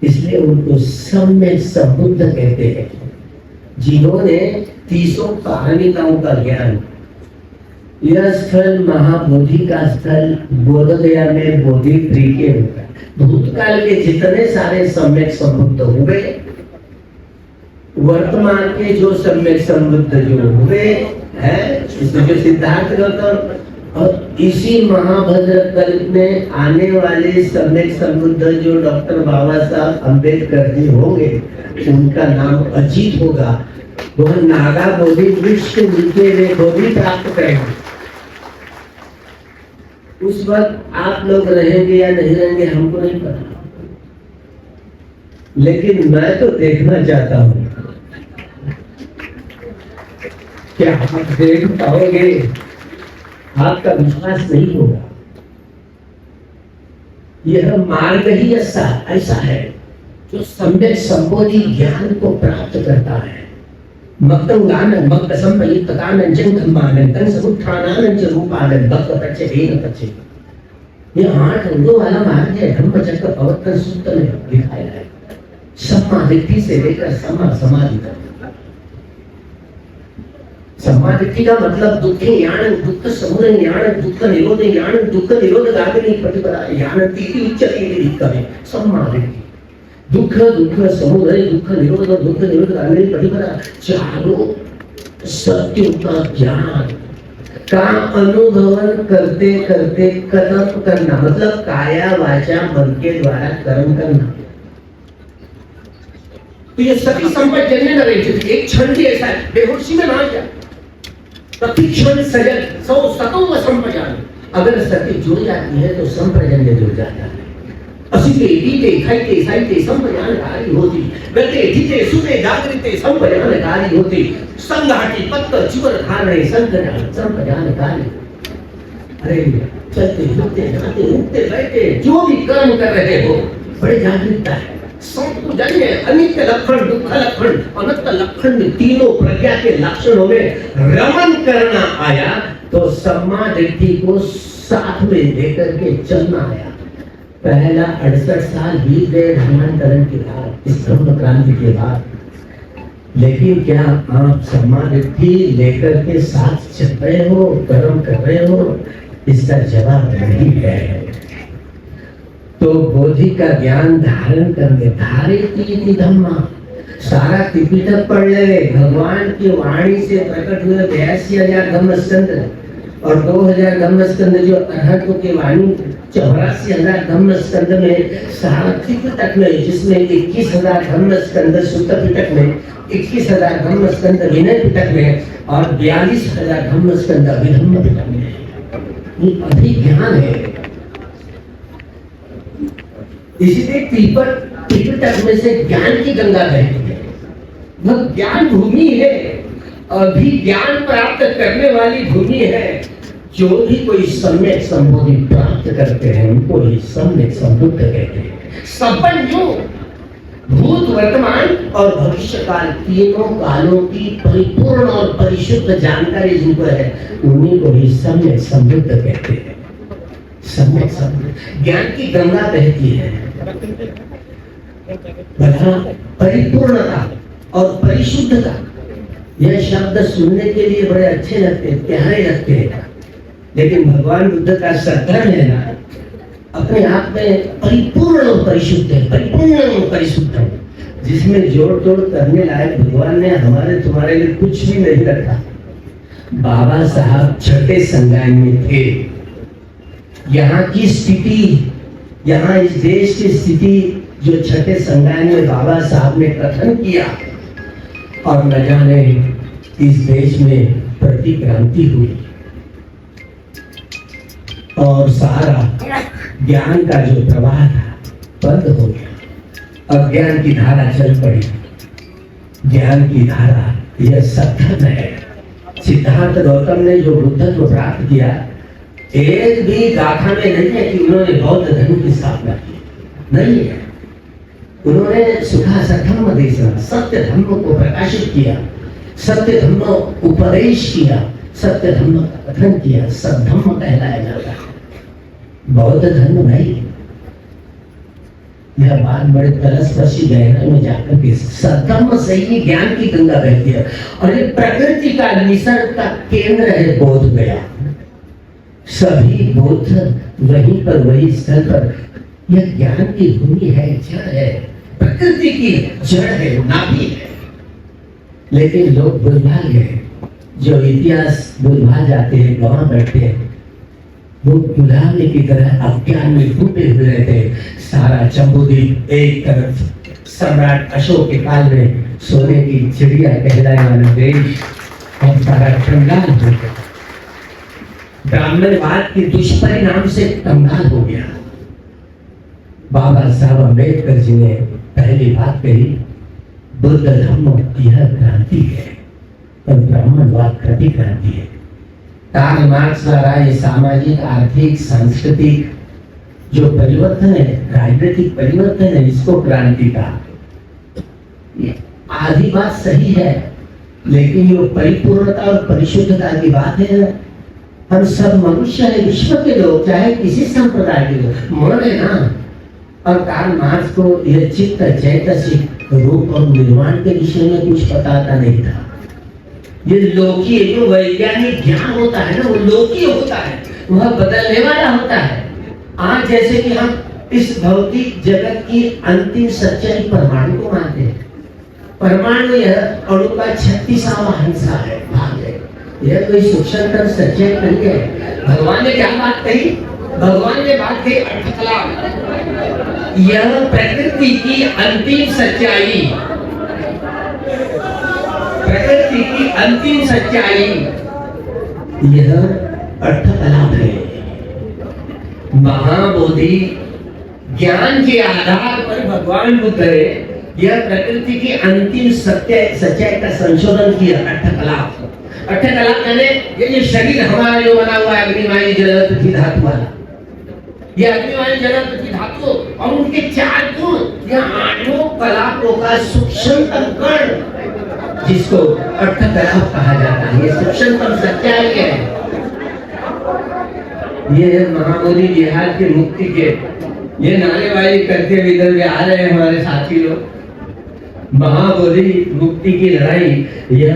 इसलिए उनको सम्यक संबुद्ध कहते हैं, जिन्होंने 30 पारमिताओं का ज्ञान। यह स्थल महाबोधि का स्थल बोधगया में बोधि ट्री के भूतकाल के जितने सारे सम्यक संबुद्ध हुए, वर्तमान के जो सम्यक संबुद्ध जो हुए हैं, इसमें जो सिद्धार्थ गौतम और इसी महाभद्र कल्प में आने वाले सम्यक संबुद्ध जो डॉक्टर बाबा साहब अम्बेडकर जी होंगे, उनका नाम अजीत होगा। वह नागा बोधि वृक्ष के नीचे वे बोधि प्राप्त करेंगे। उस वक्त आप लोग रहेंगे या नहीं रहेंगे हमको नहीं पता, लेकिन मैं तो देखना चाहता हूं। क्या आप देख पाओगे? आपका विश्वास नहीं होगा। यह मार्ग ही ऐसा है जो सम्यक संबोधि ज्ञान को प्राप्त करता है। मक्तंगानंद भक्त संपयुक्तकानंद जंगमानंद तन समुत्थानानंद च रूपानंद भक्त पच्चे भेन पच्चे। यह 8 अंगों वाला मार्ग है। धम्मचक्र प्रवर्तन सूत्र में दिखाया है। सम्मा दिट्ठी से लेकर सम्मा समाधि तक। सम्मादिट्ठी का मतलब दुखे ज्ञान, दुख समुदय ज्ञान, दुख निरोध ज्ञान, दुख निरोध गामिनी प्रतिपदा ज्ञान तीति उच्चति विदिक्तमे। सम्मादिट्ठी दुख समुदय, दुख निरोध और दुख निरोध गामिनी प्रतिपदा, चारों सत्यों का ज्ञान का अनुभवन करते करते कर्म करना, मतलब काया वाचा मन के द्वारा कर्म करना। तो ये सती संपत्ति जन्मे न रही। एक क्षण भी ऐसा है बेहोशी में ना जाए, प्रतिक्षण सजन सौ सतों व संप्रजान। अगर सती जुड़ जाती है तो संप्रजन्य जुड़ जाता है। असिते दीते खाइते साइते संप्रजानकारी होती, गते ठीते सुते जागृते संप्रजानकारी होती, संघाटी पत्त चिवर खाने संप्रजानकारी। अरे चलते फिरते जाते उठते बैठे जो भी कर्म कर रहे हो, बड़े जागृतता है। संपूजन्य अनित्य लक्षण, दुख लक्षण, अनंत लक्षण, तीनों प्रज्ञा के लक्षणों में रमन करना आया तो सम्मा दिट्ठी को साथ में लेकर के चलना आया। पहला 68 साल बीत गए धर्मांतरण के बाद, इस ब्रह्म क्रांति के बाद, लेकिन क्या आप सम्मा दिट्ठी लेकर के साथ चल रहे हो, कर्म कर रहे हो? इसका जवाब नहीं है। तो बोधि का ज्ञान धारण करने धारित धम्मा, सारा त्रिपिटक पढ़ ले। भगवान की वाणी से प्रकट हुए 82,000 धम्मस्कंद और 2,000 धम्मस्कंद जो अरहतों की वाणी, 84,000 धम्मस्कंद में सारा त्रिपिटक में, जिसमें 21,000 धम्मस्कंद सुत्त पिटक में, 21,000 धम्मस्कंद विनय पिटक में और 42,000 धम्मस्कंद अभिधम्म पिटक में। ये अभिज्ञान है। इसीलिए त्रिपिटक में से ज्ञान की गंगा बहती है। वह ज्ञान भूमि है, अभिज्ञान प्राप्त करने वाली भूमि है। जो भी कोई सम्यक संबोधि प्राप्त करते हैं उनको ही सम्यक संबुद्ध कहते हैं। संपन्न भूत वर्तमान और भविष्य काल, तीनों कालों की परिपूर्ण और परिशुद्ध जानकारी जिनको है, उन्हीं को ही सम्यक संबुद्ध कहते हैं। सम्यक संबुद्ध ज्ञान की गंगा बहती है। परिपूर्णता और परिशुद्धता, यह शब्द सुनने के लिए बड़े अच्छे लगते हैं, प्यारे लगते हैं, लेकिन भगवान बुद्ध का सद्धर्म है ना, अपने आप में परिपूर्ण और परिशुद्ध है। परिपूर्ण और परिशुद्ध है, जिसमें जोड़ तोड़ करने लायक भगवान ने हमारे तुम्हारे लिए कुछ भी नहीं रखा। बाबा साहब छठे संज्ञान में थे। यहाँ की स्थिति, यहाँ इस देश की स्थिति जो छठे संज्ञान में बाबा साहब ने कथन किया, और न जाने इस देश में प्रतिक्रांति हुई और सारा ज्ञान का जो प्रवाह था बंद हो गया। अज्ञान की धारा चल पड़ी। ज्ञान की धारा यह सत्य है। सिद्धार्थ गौतम ने जो बुद्धत्व प्राप्त किया, एक भी गाथा में नहीं है कि उन्होंने बौद्ध धर्म की स्थापना की, नहीं है। उन्होंने सुखा सधम्म देशना, सत्य धर्म को प्रकाशित किया, सत्य धर्म उपदेश किया, सत्य धर्म का कथन किया, सद्धम्म कहलाया जाता है, बौद्ध धर्म नहीं। यह बात बड़े तरसपशी गहराई में जाकर के सदम सही ज्ञान की गंगा बहती है। और ये प्रकृति का निसर्ग का केंद्र है बोध गया। सभी बोध वहीं पर वही स्थल पर, यह ज्ञान की भूमि है, जड़ है, प्रकृति की जड़ है, नाभि है। लेकिन लोग भूलभा गए, जो इतिहास भूलभा जाते हैं, गंवा बैठते हैं, वो गुलामी की तरह अज्ञान में डूबे हुए रहते। सारा जम्बूद्वीप एक तरफ सम्राट अशोक के काल में सोने की चिड़िया कहलाने वाला देश, और सारा कंगाल हो गया, ब्राह्मणवाद के दुष्परिणाम से कंगाल हो गया। बाबा साहब अम्बेडकर जी ने पहली बात कही, बुद्ध धर्म यह क्रांति है और ब्राह्मणवाद कृति क्रांति है। कार्ल मार्क्स द्वारा ये सामाजिक, आर्थिक, सांस्कृतिक जो परिवर्तन है, राजनीतिक परिवर्तन है, इसको क्रांति का। आधी बात सही है, लेकिन ये परिपूर्णता और परिशुद्धता की बात है। हम सब मनुष्य है, विश्व के लोग, चाहे किसी संप्रदाय के लोग, मन है ना। और कार्ल मार्क्स को यह चित्त, चैतसिक, रूप और निर्माण के विषय में कुछ पता नहीं था। ये लौकिक जो वैज्ञानिक ज्ञान होता है ना, वो लौकिक होता है, वह बदलने वाला होता है। आज जैसे कि हम इस भौतिक जगत की अंतिम सच्चाई परमाणु को मानते हैं। परमाणु यह अणु का 36वां हिस्सा है, भाग है। यह कोई सूक्ष्मतम सच्चाई नहीं है। भगवान ने क्या बात कही? भगवान ने बात कही अर्थकला, यह प्रकृति की अंतिम सच्चाई, प्रकृति की अंतिम सच्चाई यह अर्थकला है। महाबोधि ज्ञान के आधार पर भगवान बुद्ध ने यह प्रकृति की अंतिम सच्चाई का संशोधन किया। अर्थकला, अर्थकला मैंने ये शरीर हमारा जो बना हुआ है, अग्निवायु जल पृथ्वी धातु वाला, ये अग्निवायु जल पृथ्वी धातु और उनके 4 गुण, यह 8 कलापों का सूक्ष्मतम कण, जिसको अर्थकला कहा जाता है, ये सूक्ष्मतम सच्चाई है। ये है महाबोधि बिहार के मुक्ति के, ये नारेबाजी करते हुए इधर भी आ रहे हैं हमारे साथी लोग। महाबोधि मुक्ति की लड़ाई यह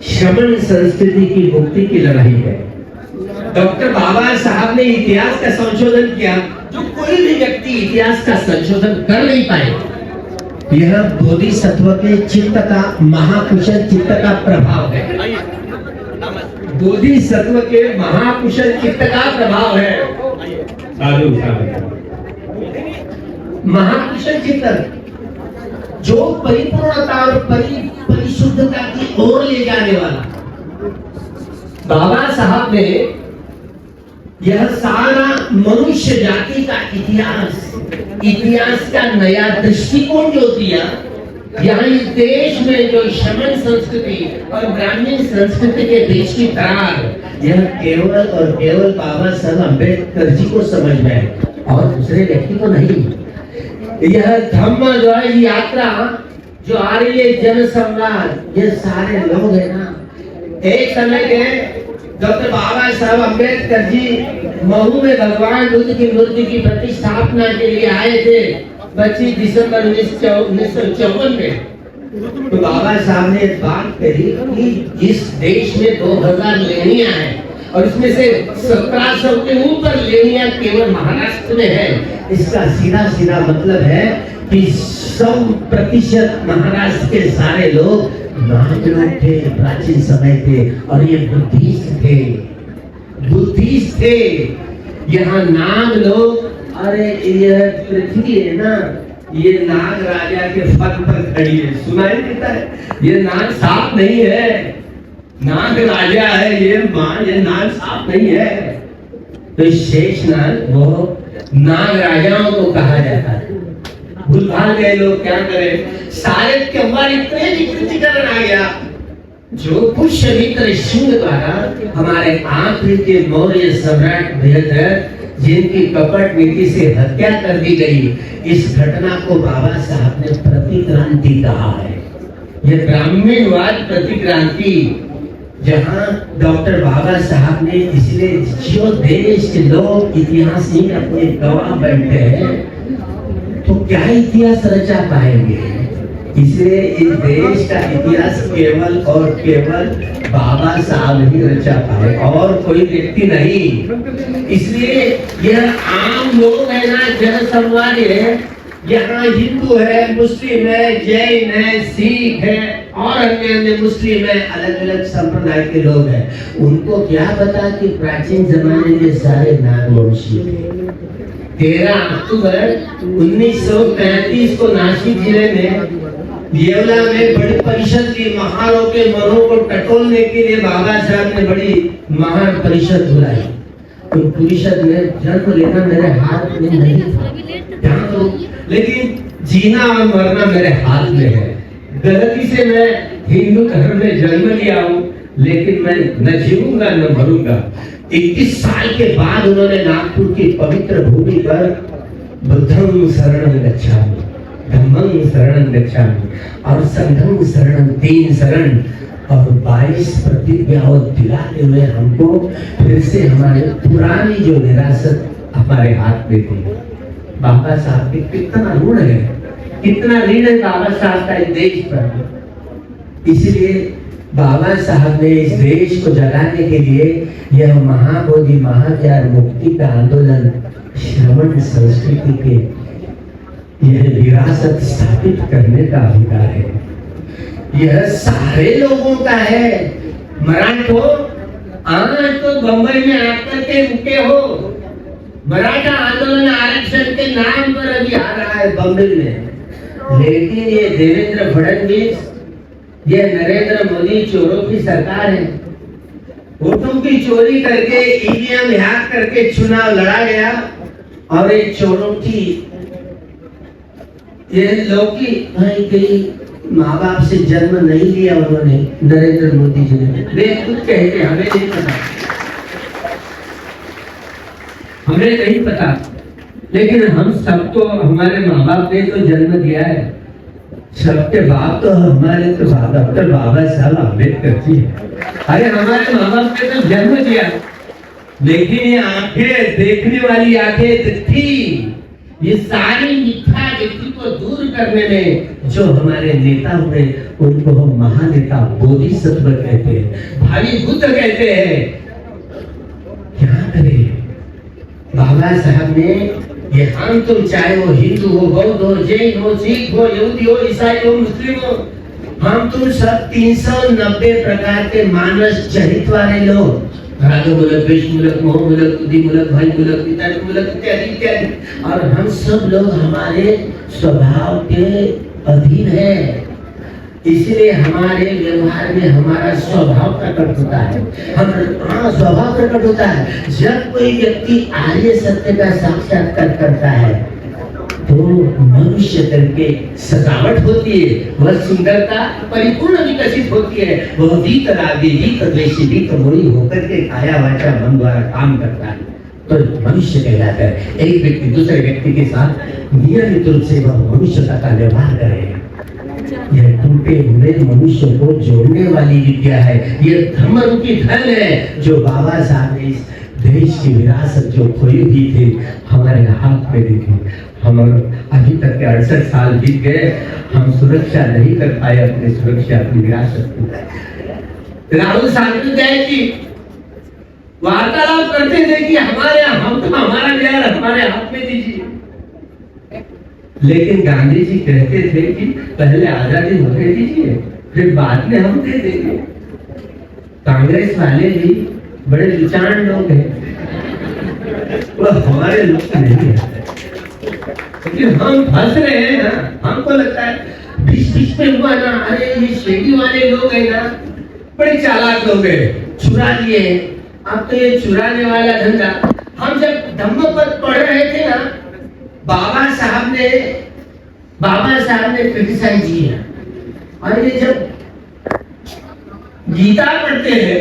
श्रमण संस्कृति की मुक्ति की लड़ाई है। डॉक्टर बाबा साहब ने इतिहास का संशोधन किया, जो कोई भी व्यक्ति इतिहास का संशोधन कर नहीं पाए। यह बोधिसत्व के चित्त का, महाकुशल चित्त का प्रभाव है। बोधिसत्व के महाकुशल चित्त का प्रभाव है। महाकुशल चित्त जो परिपूर्णता और परिशुद्धता की ओर ले जाने वाला। बाबा साहब ने यह सारा मनुष्य जाति का इतिहास का नया दृष्टिकोण जो दिया, यहाँ इस देश में जो शमन संस्कृति और ग्रामीण संस्कृति के बीच की दरार, यह केवल और केवल बाबा साहब अम्बेडकर जी को समझ में है और दूसरे व्यक्ति को नहीं। यह धम्म जो है यात्रा जो आ रही है, जन सम्राट, ये सारे लोग है ना। एक समय के डॉक्टर बाबा साहब अम्बेडकर जी महू में भगवान बुद्ध की मूर्ति की प्रतिष्ठापना के लिए आए थे 25 दिसंबर 1954 में। तो बाबा साहब ने बात कही कि इस देश में 2000 लेनियां हैं और इसमें से 1700 के ऊपर लेनियां केवल महाराष्ट्र में है। इसका सीधा सीधा मतलब है कि 100% महाराष्ट्र के सारे लोग नाग लोग थे, प्राचीन समय थे, और ये बुद्धिस्ट थे, बुद्धिस्ट थे। यहाँ नाग लोग, अरे ये पृथ्वी है ना, ये नाग राजा के पद पर खड़ी है, सुनाई देता है। ये नाग सांप नहीं है, नाग राजा है ये मां, ये नाग सांप नहीं है। तो शेष नाग वो नाग राजाओं को कहा जाता है। भूल भाल गए लोग, क्या करें। शायद के हमारे इतने विकृतीकरण आ गया, जो पुष्यमित्र सिंह द्वारा हमारे आखिरी के मौर्य सम्राट बृहद्रथ, जिनकी कपट नीति से हत्या कर दी गई, इस घटना को बाबा साहब ने प्रतिक्रांति कहा है। यह ब्राह्मणवाद प्रतिक्रांति, जहां डॉक्टर बाबा साहब ने, इसलिए जो देश के लोग इतिहास में अपने गवाह बैठे हैं, तो क्या इतिहास रचा पाएंगे। इसलिए इस देश का इतिहास केवल और केवल बाबा साहब ही रचा पाए और कोई व्यक्ति नहीं। इसलिए यह आम लोग है ना, जनसंवाद है, यहाँ हिंदू है, मुस्लिम है, जैन है, सिख है और अन्य अन्य मुस्लिम है, अलग अलग संप्रदाय के लोग हैं। उनको क्या पता कि प्राचीन जमाने में सारे नागवंशी थे। 13 अक्टूबर 1935 को नासिक जिले में येवला में बड़ी परिषद की, महारों के मनों को टटोलने के लिए बाबा साहब ने बड़ी महान परिषद बुलाई। तो परिषद में जन्म लेना मेरे हाथ में नहीं था, तो लेकिन जीना और मरना मेरे हाथ में है। गलती से मैं हिंदू धर्म में जन्म लिया हूँ, लेकिन मैं न जीऊंगा न मरूंगा। 21 साल के बाद उन्होंने नागपुर की पवित्र भूमि पर बुद्धं शरणं गच्छामि, धम्मं शरणं गच्छामि और संघं शरणं, 3 शरण और 22 प्रतिज्ञाओं दिलाते हुए हमको फिर से हमारे पुरानी जो विरासत हमारे हाथ में थी। बाबा साहब के कितना ऋण है, कितना ऋण है बाबा साहब का इस देश पर। इसलिए बाबा साहब ने इस देश को जगाने के लिए यह महाबोधि, महाज्ञान, मुक्ति का आंदोलन, श्रवण संस्कृति के यह विरासत स्थापित करने का अधिकार है। यह सारे लोगों का है। मराठो आज तो बंबई में आकर के रुके हो, मराठा आंदोलन आरक्षण के नाम पर अभी आ रहा है बंबई में, लेकिन ये देवेंद्र फडणवीस, ये नरेंद्र मोदी चोरों की सरकार है। वोटों की चोरी करके, ईवीएम हैक करके चुनाव लड़ा गया और ये चोरों की, ये लोग की कहीं माँ बाप से जन्म नहीं लिया उन्होंने, नरेंद्र मोदी जी ने। वे खुद कहते हमें नहीं पता, हमें नहीं पता, लेकिन हम सबको हमारे माँ बाप ने तो जन्म दिया है। सबके बाप तो हमारे तो डॉक्टर बाबा साहब अम्बेडकर जी है। अरे हमारे माँ बाप ने तो जन्म दिया, लेकिन ये आंखें, देखने वाली आंखें थी, ये सारी मिथ्या व्यक्ति को दूर करने में जो हमारे नेता हुए उनको हम महानेता, बोधिसत्व कहते हैं, भावी बुद्ध कहते हैं। क्या करें बाबा साहब ने ये हम तुम, चाहे वो हिंदू हो, बौद्ध हो, जैन हो, सिख हो, यहूदी हो, ईसाई हो, मुस्लिम हो, हम तुम सब 390 प्रकार के मानस चरित्र वाले लोग, राजो मूलक, वैश्य मूलक, मोह मूलक, बुद्धि मूलक, भय मूलक, पिता मूलक इत्यादि इत्यादि, और हम सब लोग हमारे स्वभाव के अधीन है। इसलिए हमारे व्यवहार में हमारा स्वभाव प्रकट होता है। हम स्वभाव प्रकट होता है। जब कोई व्यक्ति आर्य सत्य का साक्षात्कार करता है तो मनुष्य करके सजावट होती है, वह सुंदरता परिपूर्ण विकसित होती है, वह वीतरागी, वीतद्वेषी, वीतमोही होकर के काया वाचा मन द्वारा काम करता है तो मनुष्य कहलाता है। एक व्यक्ति दूसरे व्यक्ति के साथ नियमित रूप से वह मनुष्यता का व्यवहार करेगा। यह टूटे हुए मनुष्य को जोड़ने वाली विद्या है। यह धर्म रूपी धन है जो बाबा साहब ने इस देश की विरासत जो खोई हुई थी हमारे हाथ में दी थी। हम अभी तक के 68 साल बीत गए, हम सुरक्षा नहीं कर पाए अपनी सुरक्षा, अपनी विरासत की। राहुल साहब की वार्तालाप करते थे कि हम तो हमारा बिहार हमारे हाथ में दीजिए, लेकिन गांधी जी कहते थे कि पहले आजादी होने दीजिए, फिर बाद में हम दे देंगे। कांग्रेस वाले भी बड़े विचार लोग हैं, वो हमारे लोग नहीं है, लेकिन हम फंस रहे हैं ना। हमको लगता है बीच में हुआ ना, अरे ये शेडी वाले लोग हैं ना, बड़े चालाक लोग हैं, चुरा लिए। अब तो ये चुराने वाला धंधा, हम जब धम्मपद पढ़ रहे थे ना, बाबा साहब ने क्रिटिसाइज किया, और ये जब गीता पढ़ते हैं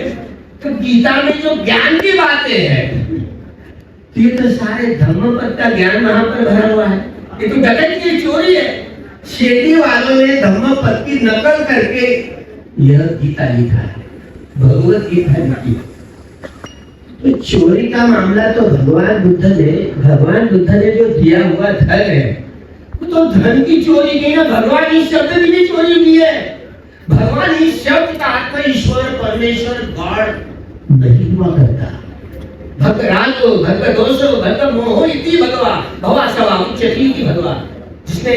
तो गीता में जो ज्ञान की बातें हैं, ये तो सारे धम्मपद का ज्ञान वहां पर भरा हुआ है। ये तो गलत की चोरी है। शेडी वालों ने धम्मपद की नकल करके यह गीता लिखा है, भगवत गीता लिखी। तो चोरी का मामला तो भगवान बुद्ध ने जो दिया हुआ धन है, तो धन की चोरी की ना, भगवान इस शब्द की भी चोरी की है। भगवान इस शब्द का अर्थ ईश्वर, परमेश्वर, गॉड नहीं हुआ करता। भक्त राजो, भक्त दोषो, भक्त मोहो इति भगवा, भवा सवा उच्चती की भगवा, जिसने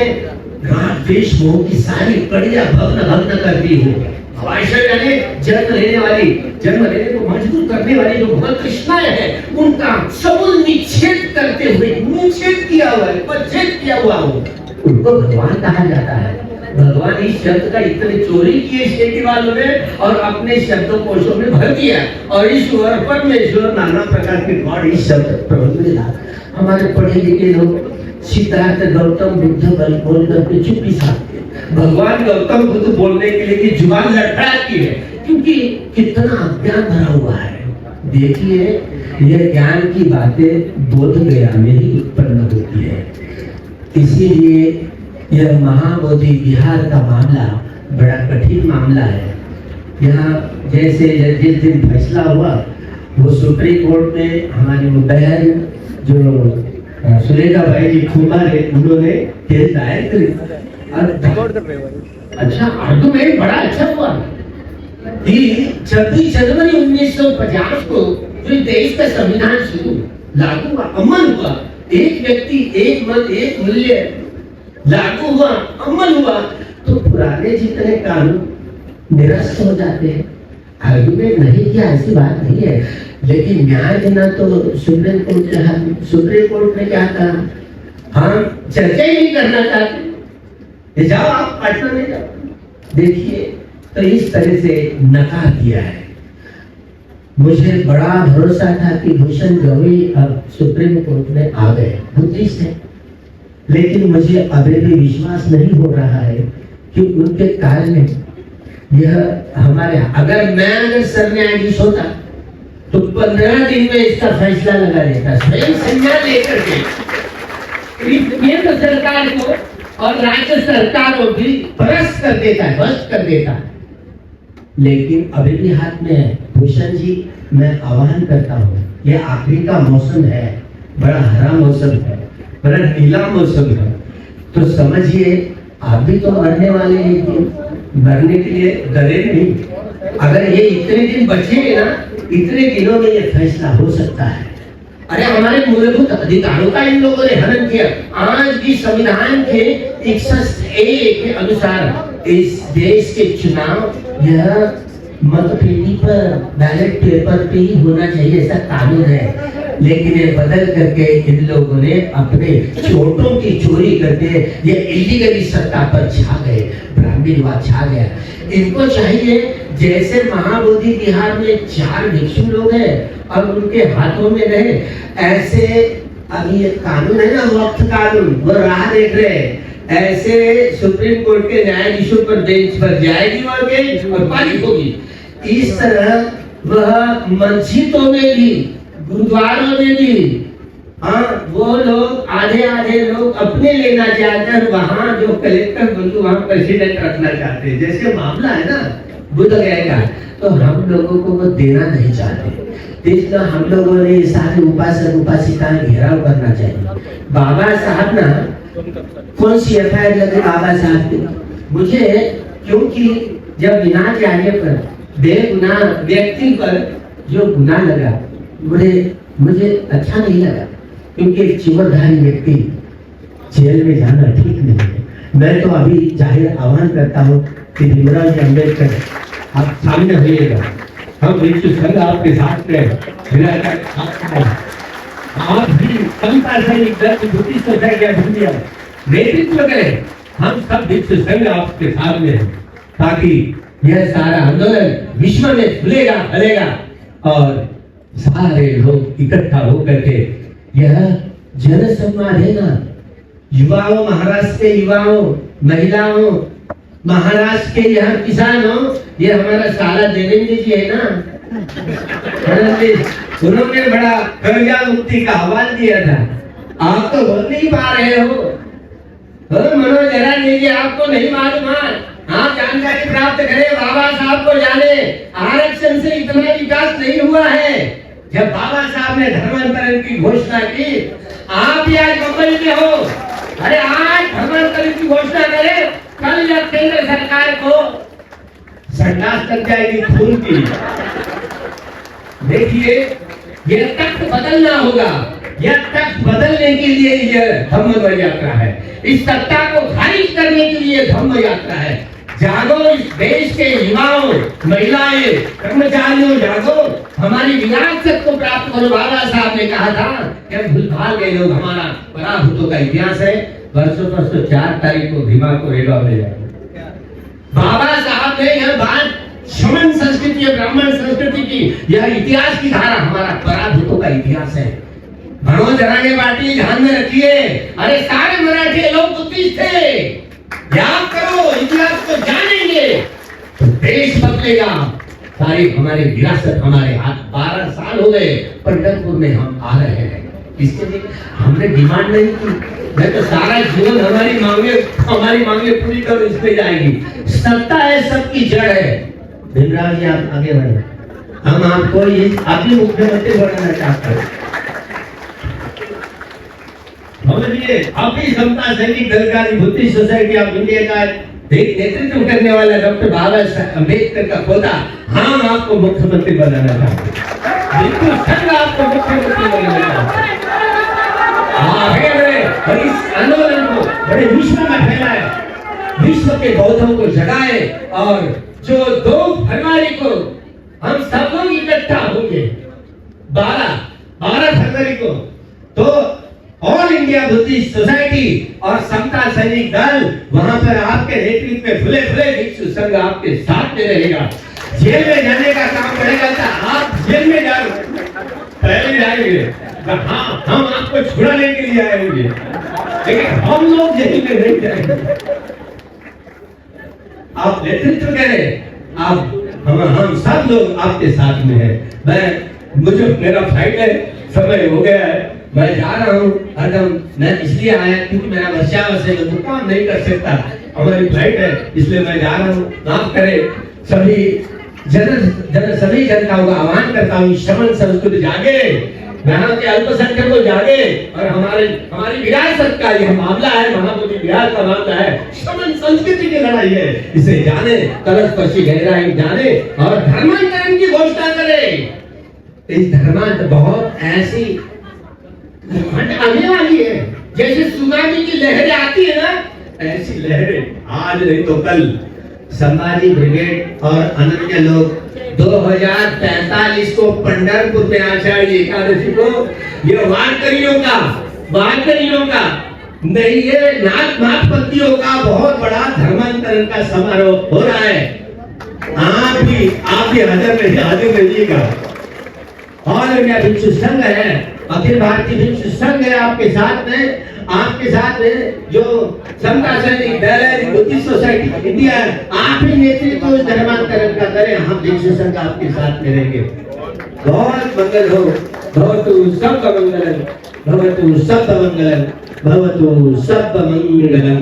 राग द्वेष मोह की सारी कड़ियां भग्न कर दी हो। हवाईश्वर यानी जन्म लेने को मजबूर करने वाली जो भगवत कृष्णाएं हैं, उनका समूल निषेध करते हुए, निषेध किया हुआ है, पच्छेद किया हुआ हो, उनको भगवान कहा जाता है। भगवान इस शब्द का इतने चोरी किए स्टेटी वालों ने और अपने शब्दकोशों में भर दिया, और ईश्वर, परमेश्वर, नाना प्रकार के गॉड इस शब्द प्रबंध में ला। हमारे पढ़े लिखे लोग सिद्धार्थ गौतम बुद्ध बोल करके चुप्पी साधते। भगवान गौतम बुद्ध बोलने के लिए कि जुबान लड़खड़ाती है, क्योंकि कितना अज्ञान भरा हुआ है। देखिए, यह ज्ञान की बातें बोध गया में ही उत्पन्न होती है। इसीलिए यह महाबोधि विहार का मामला बड़ा कठिन मामला है। यहाँ जैसे जिस दिन फैसला हुआ, वो सुप्रीम कोर्ट में हमारी वो बहन जो सुलेखा भाई जी कुमार है, उन्होंने केस दायर करी। अच्छा, आर्गुमेंट बड़ा अच्छा हुआ कि 26 जनवरी 1950 को जो देश का संविधान शुरू लागू हुआ, अमल हुआ, एक व्यक्ति एक मन एक मूल्य लागू हुआ, अमल हुआ, तो पुराने जितने कानून निरस्त हो जाते हैं। आर्गुमेंट नहीं किया ऐसी बात नहीं है, लेकिन न्याय देना तो सुप्रीम कोर्ट के हाथ में। सुप्रीम कोर्ट ने क्या कहा, हम चर्चा ही नहीं करना चाहते, जाओ आप पटना में जाओ। देखिए, तो इस तरह से नकार दिया है। मुझे बड़ा भरोसा था कि भूषण गवई अब सुप्रीम कोर्ट में आ गए, बुद्धिस्ट है, लेकिन मुझे अभी भी विश्वास नहीं हो रहा है कि उनके कार्य में यह हमारे, अगर सर न्यायाधीश होता तो 15 दिन में इसका फैसला लगा देता, स्वयं संज्ञान लेकर के केंद्र सरकार को और राज्य सरकारों भी भ्रष्ट कर देता है। लेकिन अभी भी हाथ में है। भूषण जी, मैं आह्वान करता हूँ, यह आखिरी का मौसम है, बड़ा हरा मौसम है, बड़ा नीला मौसम है, तो समझिए आप भी तो मरने वाले हैं। मरने के लिए डरे नहीं। अगर ये इतने दिन बचेंगे ना, इतने दिनों में ये फैसला हो सकता है। अरे हमारे मूलभूत अधिकारों का इन लोगों ने हनन किया। आज भी संविधान के 61A के अनुसार इस देश के चुनाव यह मतपेटी पर, बैलेट पेपर पे ही होना चाहिए, ऐसा कानून है। लेकिन ये बदल करके इन लोगों ने अपने चोटों की चोरी करके ये इलीगली सत्ता पर छा गए, ब्राह्मणवाद छा गया। इनको चाहिए, जैसे महाबोधि बिहार में 4 भिक्षु लोग हैं और उनके हाथों में रहे, ऐसे अभी ये कानून है ना, वक्त कानून, वो राह देख रहे हैं। ऐसे सुप्रीम कोर्ट के न्यायाधीशों पर बेंच पर जाएगी और पारित होगी। इस तरह वह मस्जिदों में भी, गुरुद्वारों में भी, वो लोग आधे लोग अपने लेना चाहते हैं, वहाँ जो कलेक्टर बंधु वहाँ प्रेसिडेंट रखना चाहते हैं। जैसे मामला है ना बुद्ध गया का, तो हम लोगों को वो देना नहीं चाहते। इसलिए हम लोगों ने सारे उपासक उपासिकाएं घेराव करना चाहिए। बाबा साहब ना, कौन सी एफआईआर लगे बाबा साहब की? मुझे, क्योंकि जब बिना जाने पर बेगुनाह व्यक्ति पर जो गुनाह लगा, मुझे अच्छा नहीं लगा, क्योंकि एक चिवरधारी व्यक्ति जेल में जाना ठीक नहीं है। मैं तो अभी जाहिर आह्वान करता हूँ कि भीमराव जी अम्बेडकर आप सामने होइएगा, हम भिक्षु संघ आपके साथ में, आप भी समता सैनिक नेतृत्व करें। हम सब भिक्षु संघ आपके सामने हैं, ताकि यह सारा आंदोलन विश्व में फूलेगा फैलेगा और सारे लोग इकट्ठा होकर के यह जन सम्मान है ना। युवाओं, महाराष्ट्र के युवाओं, महिलाओं, महाराष्ट्र के यहाँ किसानों, ये हमारा सारा देवेंद्र जी है ना, उन्होंने बड़ा कर्जा मुक्ति का आह्वान दिया था। आप तो बोल नहीं पा रहे हो, मनोज जरान जी, आपको नहीं मालूम है, आप जानकारी प्राप्त करें, बाबा साहब को जाने। आरक्षण से इतना विकास नहीं हुआ है। जब बाबा साहब ने धर्मांतरण की घोषणा की, आप भी आज मुंबई में हो, अरे आज धर्मांतरण की घोषणा करे, कल या केंद्र सरकार को संन्यास कर जाएगी खून की। देखिए, यह तख्त बदलना होगा। यह तख्त बदलने के लिए यह धम्म यात्रा है। इस सत्ता को खारिज करने के लिए धम्म यात्रा है। जागो इस देश के युवाओं, महिलाएं, कर्मचारियों, जागो, हमारी विरासत को प्राप्त करो। बाबा साहब ने कहा था कि हम भूल भाल गए लोग, हमारा पराभूतों का इतिहास है। परसों 4 तारीख को भीमा को रेवा में जाएगा। बाबा साहब ने यह बात शमन संस्कृति या ब्राह्मण संस्कृति की, यह इतिहास की धारा हमारा पराभूतों का इतिहास है। मनोज राणे पाटिल ध्यान में रखिए, अरे सारे मराठी लोग बुद्धिस्ट थे। याद करो, इतिहास को जानेंगे तो देश बदलेगा। सारी हमारी विरासत हमारे हाथ। 12 साल हो गए पंढरपुर में हम आ रहे हैं। इसके लिए हमने डिमांड नहीं की। मैं तो सारा जीवन हमारी मांगे पूरी करो, इस पे जाएगी। सत्ता है, सबकी जड़ है। भीमराव जी आप आगे बढ़े, हम आपको ये आपकी मुख्यमंत्री बनाना चाहते हैं। आप ही समता सैनिक दलकारी बुद्धिस्ट सोसाइटी ऑफ इंडिया का नेतृत्व करने वाला डॉक्टर बाबा साहब अम्बेडकर का पोता, हम आपको मुख्यमंत्री बनाना चाहते हैं। बिल्कुल संघ आपको मुख्यमंत्री बनाना चाहते हैं। आगे बढ़े और इस आंदोलन को बड़े विश्व में फैलाए, विश्व के बौद्धों को जगाए। और जो 2 फरवरी को हम सब लोग इकट्ठा होंगे, 12 फरवरी को, तो ऑल इंडिया बुद्धिस्ट सोसाइटी और समता सैनिक दल वहां पर आपके नेतृत्व में फुले फुले भिक्षु संघ आपके साथ में रहेगा। जेल में जाने का काम पड़ेगा तो आप जेल में जाओ, पहले जाएंगे। हाँ, हम आपको छुड़ाने के लिए आएंगे, लेकिन हम लोग जेल में नहीं जाएंगे। आप नेतृत्व करें, हम सब लोग आपके साथ में हैं। मुझे मेरा फ्लाइट है, समय हो गया है, मैं जा रहा हूँ। हरदम मैं इसलिए आया क्योंकि मेरा वर्षावश है, मैं काम नहीं कर सकता, हमारी फ्लाइट है, इसलिए मैं जा रहा हूँ। माफ करें। सभी जनताओं का आह्वान करता हूँ, शमन संस्कृति जागे, यहाँ के अल्पसंख्यक को जागे। और हमारी विरासत का यह मामला है, महाबोधि विहार का मामला है, शमन संस्कृति की लड़ाई है। इसे जाने, कलशपशी गहराई जाने और धर्मांतरण की घोषणा करें। इस धर्मांतर बहुत ऐसी आने वाली है, जैसे सुनामी की लहरें आती है ना, ऐसी लहरें आज नहीं तो कल। संभाजी ब्रिगेड और अनन्य लोग 2045 को पंढरपुर में आषाढ़ी एकादशी को ये वारकरियों का नहीं, ये नाथपंथियों का बहुत बड़ा धर्मांतरण का समारोह हो रहा है। आप भी हाजिर रहिएगा। ऑल इंडिया भिक्षु संघ है, अखिल भारतीय भिक्षु संघ है आपके साथ में जो समता सैनिक दल है, बुद्धिस्ट सोसाइटी ऑफ इंडिया है, आप ही नेतृत्व धर्मांतरण का करें। हम भिक्षु संघ आपके साथ में रहेंगे। बहुत मंगल हो। भवतु सब मंगलम, भवतु सब मंगलम, भवतु सब मंगलम।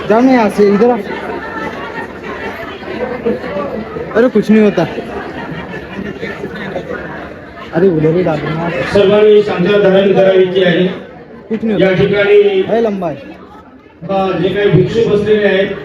जाओ ना यहाँ से, इधर। अरे कुछ नहीं होता, अरे उधर ही डाल दूंगा। सर्वांनी शांतता धारण करायची आहे। कुछ नहीं या होता, ठिकाणी है लंबा है। जे काही भिक्षू बसलेले आहेत